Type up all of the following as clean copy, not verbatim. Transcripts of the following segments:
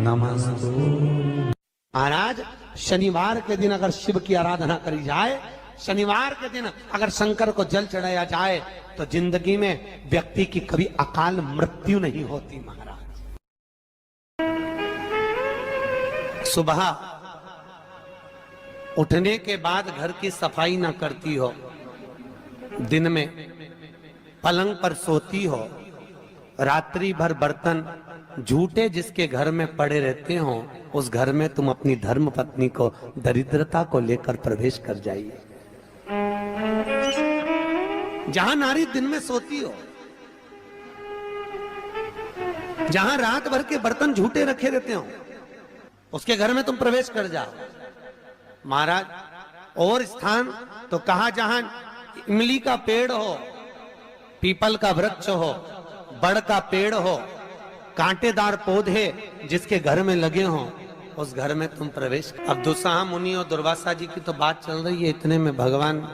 नमस्तु। महाराज शनिवार के दिन अगर शिव की आराधना करी जाए, शनिवार के दिन अगर शंकर को जल चढ़ाया जाए तो जिंदगी में व्यक्ति की कभी अकाल मृत्यु नहीं होती। महाराज सुबह उठने के बाद घर की सफाई ना करती हो, दिन में पलंग पर सोती हो, रात्रि भर बर्तन झूठे जिसके घर में पड़े रहते हो, उस घर में तुम अपनी धर्म पत्नी को दरिद्रता को लेकर प्रवेश कर जाइए। जहां नारी दिन में सोती हो, जहां रात भर के बर्तन झूठे रखे रहते हो, उसके घर में तुम प्रवेश कर जाओ। महाराज और स्थान तो कहा जहां इमली का पेड़ हो, पीपल का वृक्ष हो, बड़ का पेड़ हो, कांटेदार पौधे जिसके घर में लगे हों, उस घर में तुम प्रवेश। अब दुस्साह मुनि और दुर्वासा जी की तो बात चल रही है, इतने में भगवान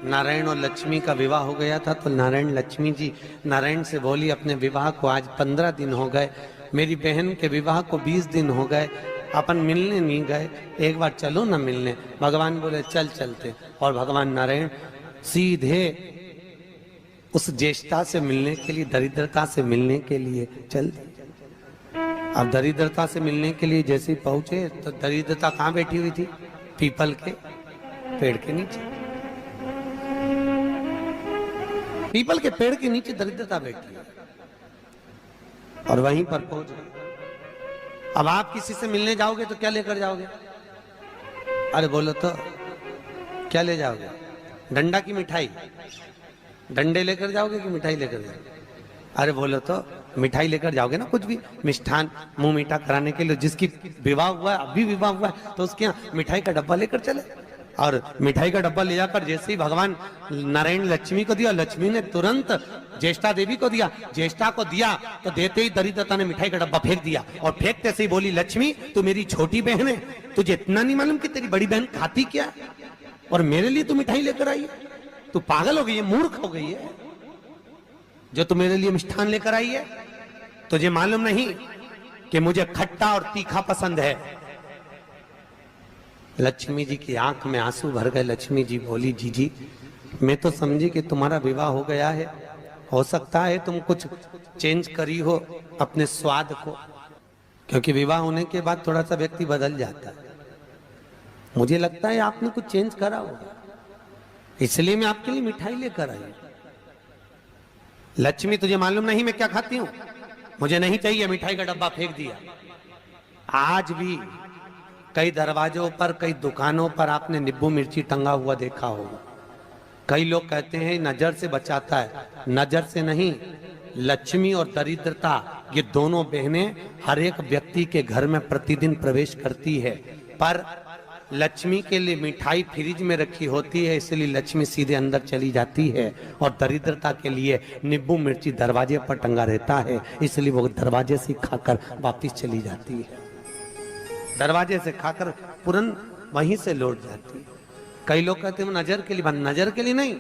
नारायण और लक्ष्मी का विवाह हो गया था। तो नारायण लक्ष्मी जी नारायण से बोली, अपने विवाह को आज 15 दिन हो गए, मेरी बहन के विवाह को 20 दिन हो गए, अपन मिलने नहीं गए, एक बार चलो ना मिलने। भगवान बोले चल चलते, और भगवान नारायण सीधे उस ज्येष्ठा से मिलने के लिए, दरिद्रता से मिलने के लिए चल दिए। अब दरिद्रता से मिलने के लिए जैसे ही पहुंचे तो दरिद्रता कहां बैठी हुई थी? पीपल के पेड़ के नीचे। पीपल के पेड़ के नीचे दरिद्रता बैठी है और वहीं पर पहुंच गए। अब आप किसी से मिलने जाओगे तो क्या लेकर जाओगे? अरे बोलो तो क्या ले जाओगे? डंडा की मिठाई? डंडे लेकर जाओगे कि मिठाई लेकर जाओगे? अरे बोलो तो मिठाई लेकर जाओगे ना, कुछ भी मिष्ठान मुंह मीठा कराने के लिए। जिसकी विवाह हुआ है, अभी विवाह हुआ है, तो उसके यहाँ मिठाई का डब्बा लेकर चले। और मिठाई का डब्बा ले जाकर जैसे ही भगवान नारायण लक्ष्मी को दिया, लक्ष्मी ने तुरंत ज्येष्ठा देवी को दिया। ज्येष्ठा को दिया तो देते ही दरिद्रता ने मिठाई का डब्बा फेंक दिया, और फेंकते से ही बोली, लक्ष्मी तू मेरी छोटी बहन है, तुझे इतना नहीं मालूम कि तेरी बड़ी बहन खाती क्या, और मेरे लिए तू मिठाई लेकर आई है? तू पागल हो गई है, मूर्ख हो गई है, जो तू मेरे लिए मिष्ठान लेकर आई है? तुझे मालूम नहीं कि मुझे खट्टा और तीखा पसंद है? लक्ष्मी जी की आंख में आंसू भर गए। लक्ष्मी जी बोली, जीजी मैं तो समझी कि तुम्हारा विवाह हो गया है, हो सकता है तुम कुछ चेंज करी हो अपने स्वाद को, क्योंकि विवाह होने के बाद थोड़ा सा व्यक्ति बदल जाता है। मुझे लगता है आपने कुछ चेंज करा होगा, इसलिए मैं आपके लिए मिठाई लेकर आई। लक्ष्मी तुझे मालूम नहीं मैं क्या खाती हूं? मुझे नहीं चाहिए, मिठाई का डब्बा फेंक दिया। आज भी कई दरवाजों पर, कई दुकानों पर आपने नींबू मिर्ची टंगा हुआ देखा होगा। कई लोग कहते हैं नजर से बचाता है, नजर से नहीं, लक्ष्मी और दरिद्रता ये दोनों बहनें हर एक व्यक्ति के घर में प्रतिदिन प्रवेश करती है। पर लक्ष्मी के लिए मिठाई फ्रिज में रखी होती है, इसलिए लक्ष्मी सीधे अंदर चली जाती है, और दरिद्रता के लिए नींबू मिर्ची दरवाजे पर टंगा रहता है, इसलिए वो दरवाजे से खाकर वापिस चली जाती है, दरवाजे से खाकर तुरंत वहीं से लौट जाती है। कई लोग कहते हैं नजर के लिए, नजर के लिए नहीं,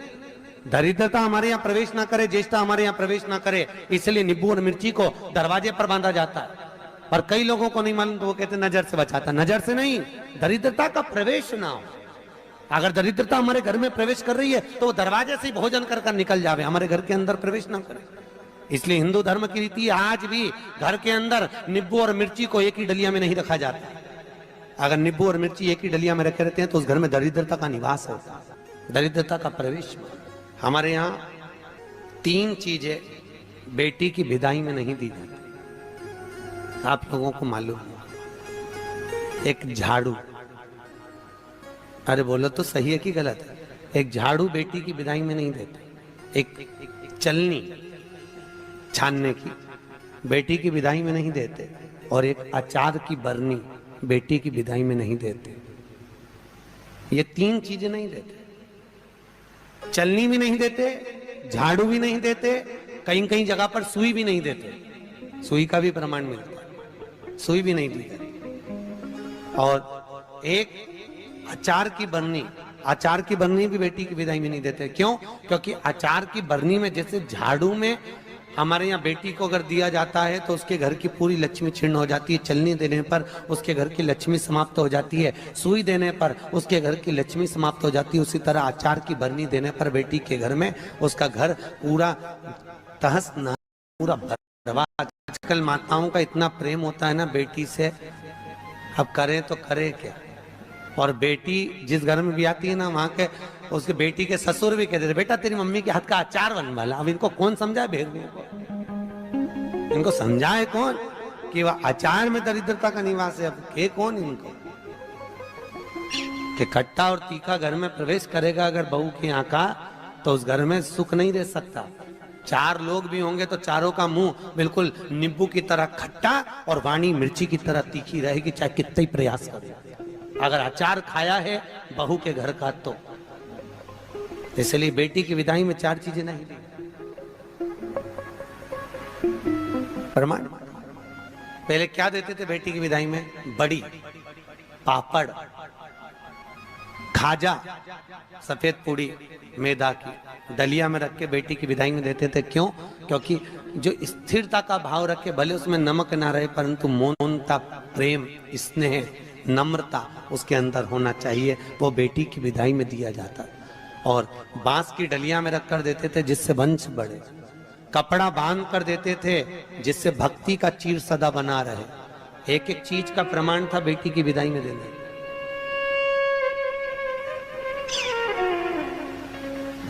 दरिद्रता हमारे यहाँ प्रवेश ना करे, ज्येष्ठा हमारे यहाँ प्रवेश ना करे, इसलिए नींबू और मिर्ची को दरवाजे पर बांधा जाता है। पर कई लोगों को नहीं मालूम, तो वो कहते हैं नजर से बचाता। नजर से नहीं, दरिद्रता का प्रवेश ना हो। अगर दरिद्रता हमारे घर में प्रवेश कर रही है तो वो दरवाजे से भोजन कर कर निकल जावे, हमारे घर के अंदर प्रवेश ना करे। इसलिए हिंदू धर्म की रीति आज भी घर के अंदर नींबू और मिर्ची को एक ही डलिया में नहीं रखा जाता। अगर नींबू और मिर्ची एक ही डलिया में रखे रहते हैं तो उस घर में दरिद्रता का निवास होता है, दरिद्रता का प्रवेश। हमारे यहाँ 3 चीजें बेटी की विदाई में नहीं दी जाती, आप लोगों को मालूम है। एक झाड़ू, अरे बोलो तो सही है कि गलत है? एक झाड़ू बेटी की विदाई में नहीं देते। एक चलनी छानने की बेटी की विदाई में नहीं देते, और एक अचार की बरनी बेटी की विदाई में नहीं देते। ये 3 चीजें नहीं देते। चलनी भी नहीं देते, झाड़ू भी नहीं देते, कहीं कहीं जगह पर सुई भी नहीं देते। सुई का भी प्रमाण मिलता है, सुई भी नहीं दी जाती। और एक अचार की बरनी, अचार की बरनी भी बेटी की विदाई में नहीं देते। क्यों? क्योंकि अचार की बरनी में जैसे झाड़ू में हमारे यहाँ बेटी को अगर दिया जाता है तो उसके घर की पूरी लक्ष्मी छिन्न हो जाती है, चलनी देने पर उसके घर की लक्ष्मी समाप्त हो जाती है, सुई देने पर उसके घर की लक्ष्मी समाप्त हो जाती है। उसी तरह अचार की बरनी देने पर बेटी के घर में उसका घर पूरा तहस नहस, पूरा बर्बाद। आजकल माताओं का इतना प्रेम होता है ना बेटी से, अब करें तो करे क्या। और बेटी जिस घर में भी आती है ना, वहां के उसके बेटी के ससुर भी कहते थे बेटा तेरी मम्मी के हाथ का अचार बन वाला। अब इनको कौन समझाए भेड़ियों को, इनको समझाए कौन कि वह अचार में दरिद्रता का निवास है। अब के कौन इनको कि खट्टा और तीखा घर में प्रवेश करेगा अगर बहू के यहाँ का, तो उस घर में सुख नहीं रह सकता। चार लोग भी होंगे तो चारों का मुंह बिल्कुल नींबू की तरह खट्टा और वाणी मिर्ची की तरह तीखी रहेगी, चाहे कितना ही प्रयास करे। अगर अचार खाया है बहू के घर का तो इसलिए बेटी की विदाई में चार चीजें नहीं दी। प्रमाण पहले क्या देते थे बेटी की विदाई में? बड़ी, पापड़, खाजा, सफेद पूड़ी मैदा की दलिया में रख के बेटी की विदाई में देते थे। क्यों? क्योंकि जो स्थिरता का भाव रखे, भले उसमें नमक ना रहे परंतु मौनता, प्रेम, स्नेह, नम्रता उसके अंदर होना चाहिए, वो बेटी की विदाई में दिया जाता। और बांस की डलिया में रख कर देते थे जिससे वंश बढ़े, कपड़ा बांध कर देते थे जिससे भक्ति का चीर सदा बना रहे। एक एक चीज का प्रमाण था बेटी की विदाई में देने।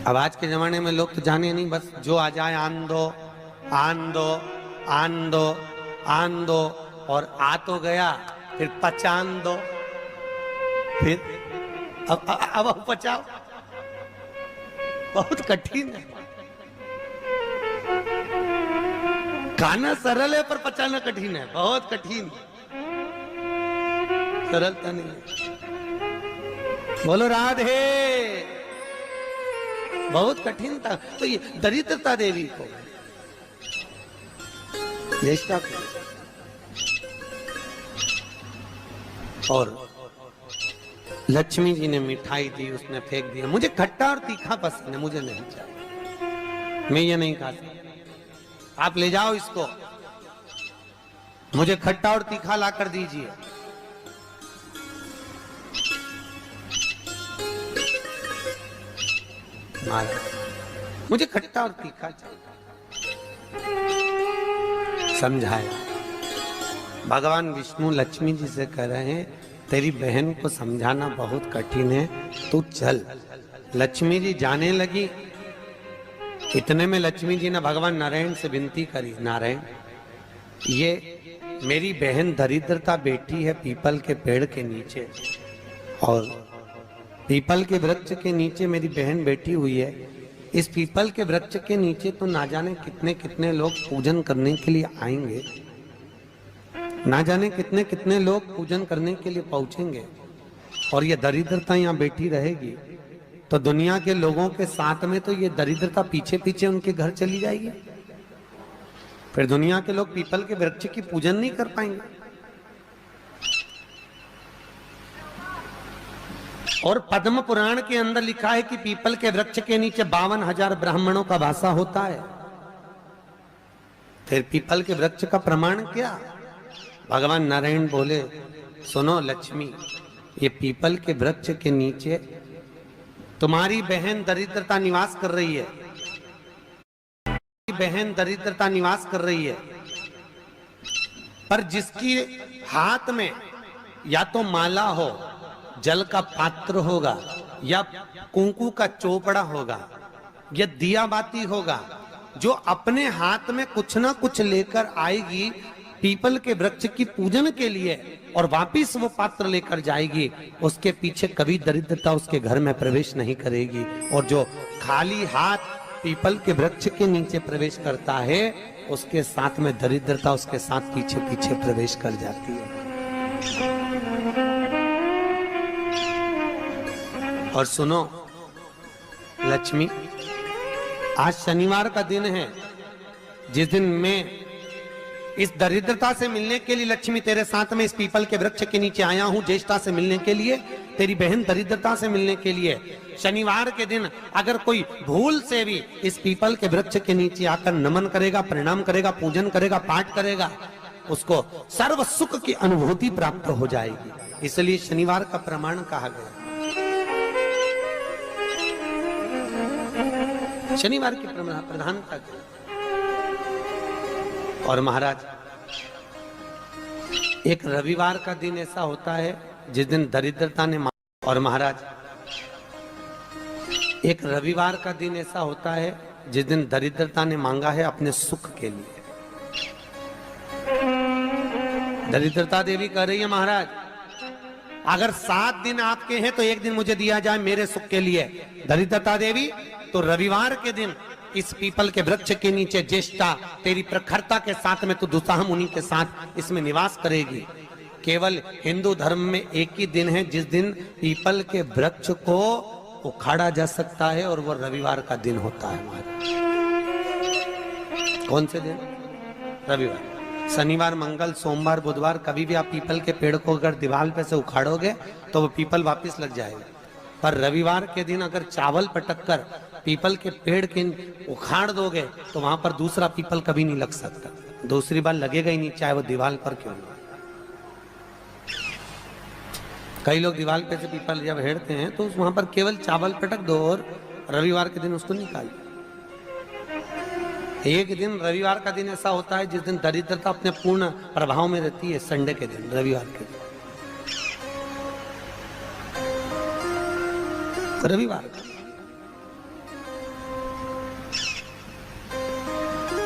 अब आज के जमाने में लोग तो जाने नहीं, बस जो आ जाए आन दो, आन दो, आन दो, आन दो, और आ तो गया फिर पचान दो, फिर अब पचाओ। बहुत कठिन है। खाना सरल है पर पचाना कठिन है, बहुत कठिन, सरलता नहीं है। बोलो राधे। बहुत कठिन था। तो ये दरिद्रता देवी को, ज्येष्ठा को, और लक्ष्मी जी ने मिठाई दी, उसने फेंक दिया। मुझे खट्टा और तीखा पसंद है, मुझे नहीं चाहिए, मैं ये नहीं खा सकता, आप ले जाओ इसको, मुझे खट्टा और तीखा ला कर दीजिए। मुझे खट्टा और तीखा चाहिए। समझाया। भगवान विष्णु लक्ष्मी जी से कह रहे हैं तेरी बहन को समझाना बहुत कठिन है, तू चल। लक्ष्मी जी जाने लगी। इतने में लक्ष्मी जी ने भगवान नारायण से विनती करी, नारायण ये मेरी बहन दरिद्रता बैठी है पीपल के पेड़ के नीचे, और पीपल के वृक्ष के नीचे मेरी बहन बैठी हुई है। इस पीपल के वृक्ष के नीचे तो ना जाने कितने कितने लोग पूजन करने के लिए आएंगे, ना जाने कितने कितने लोग पूजन करने के लिए पहुंचेंगे, और ये दरिद्रता यहाँ बैठी रहेगी तो दुनिया के लोगों के साथ में तो ये दरिद्रता पीछे पीछे उनके घर चली जाएगी। फिर दुनिया के लोग पीपल के वृक्ष की पूजन नहीं कर पाएंगे। और पद्म पुराण के अंदर लिखा है कि पीपल के वृक्ष के नीचे 52,000 ब्राह्मणों का वासा होता है। फिर पीपल के वृक्ष का प्रमाण क्या? भगवान नारायण बोले, सुनो लक्ष्मी, ये पीपल के वृक्ष के नीचे तुम्हारी बहन दरिद्रता निवास कर रही है, बहन दरिद्रता निवास कर रही है, पर जिसकी हाथ में या तो माला हो, जल का पात्र होगा, या कुंकू का चोपड़ा होगा, या दिया बाती होगा, जो अपने हाथ में कुछ ना कुछ लेकर आएगी पीपल के वृक्ष की पूजन के लिए और वापिस वो पात्र लेकर जाएगी, उसके पीछे कभी दरिद्रता उसके घर में प्रवेश नहीं करेगी। और जो खाली हाथ पीपल के वृक्ष के नीचे प्रवेश करता है, उसके साथ में दरिद्रता उसके साथ पीछे पीछे प्रवेश कर जाती है। और सुनो लक्ष्मी, आज शनिवार का दिन है, जिस दिन मैं इस दरिद्रता से मिलने के लिए लक्ष्मी तेरे साथ में इस पीपल के वृक्ष के नीचे आया हूं, ज्येष्ठा से मिलने के लिए, तेरी बहन दरिद्रता से मिलने के लिए। शनिवार के दिन अगर कोई भूल से भी इस पीपल के वृक्ष के नीचे आकर नमन करेगा, प्रणाम करेगा, पूजन करेगा, पाठ करेगा, उसको सर्व सुख की अनुभूति प्राप्त हो जाएगी। इसलिए शनिवार का प्रमाण कहा गया। शनिवार की प्रधानता की। और महाराज, एक रविवार का दिन ऐसा होता है जिस दिन दरिद्रता ने और महाराज, एक रविवार का दिन ऐसा होता है जिस दिन दरिद्रता ने मांगा है अपने सुख के लिए। दरिद्रता देवी कह रही है, महाराज अगर 7 दिन आपके हैं तो एक दिन मुझे दिया जाए मेरे सुख के लिए। दरिद्रता देवी, तो रविवार के दिन इस पीपल के वृक्ष के नीचे ज्येष्ठा तेरी प्रखरता के साथ में तू दुसाह मुनि के साथ इसमें निवास करेगी। केवल हिंदू धर्म में एक ही दिन है जिस दिन पीपल के वृक्ष को उखाड़ा जा सकता है, और वो रविवार का दिन होता है महाराज। कौन से दिन? रविवार। शनिवार, मंगल, सोमवार, बुधवार कभी भी आप पीपल के पेड़ को अगर दीवार पे से उखाड़ोगे तो वो पीपल वापस लग जाएगा। पर रविवार के दिन अगर चावल पटक कर पीपल के पेड़ के उखाड़ दोगे तो वहां पर दूसरा पीपल कभी नहीं लग सकता, दूसरी बार लगेगा ही नहीं, चाहे वो दीवार पर क्यों ना। कई लोग दीवार पे से पीपल जब हेड़ते हैं तो वहां पर केवल चावल पटक दो और रविवार के दिन उसको निकाल। एक दिन रविवार का दिन ऐसा होता है जिस दिन दरिद्रता अपने पूर्ण प्रभाव में रहती है, संडे के दिन, रविवार के दिन, रविवार।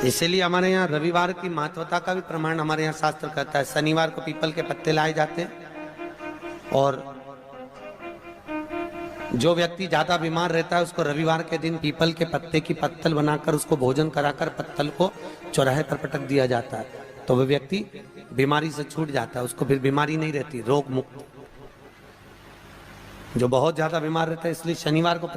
इसलिए हमारे यहाँ रविवार की महत्वता का भी प्रमाण हमारे यहाँ शास्त्र कहता है। शनिवार को पीपल के पत्ते लाए जाते हैं, और जो व्यक्ति ज्यादा बीमार रहता है उसको रविवार के दिन पीपल के पत्ते की पत्तल बनाकर उसको भोजन कराकर पत्तल को चौराहे पर पटक दिया जाता है, तो वह व्यक्ति बीमारी से छूट जाता है, उसको फिर बीमारी नहीं रहती, रोग मुक्त। जो बहुत ज्यादा बीमार रहता है इसलिए शनिवार को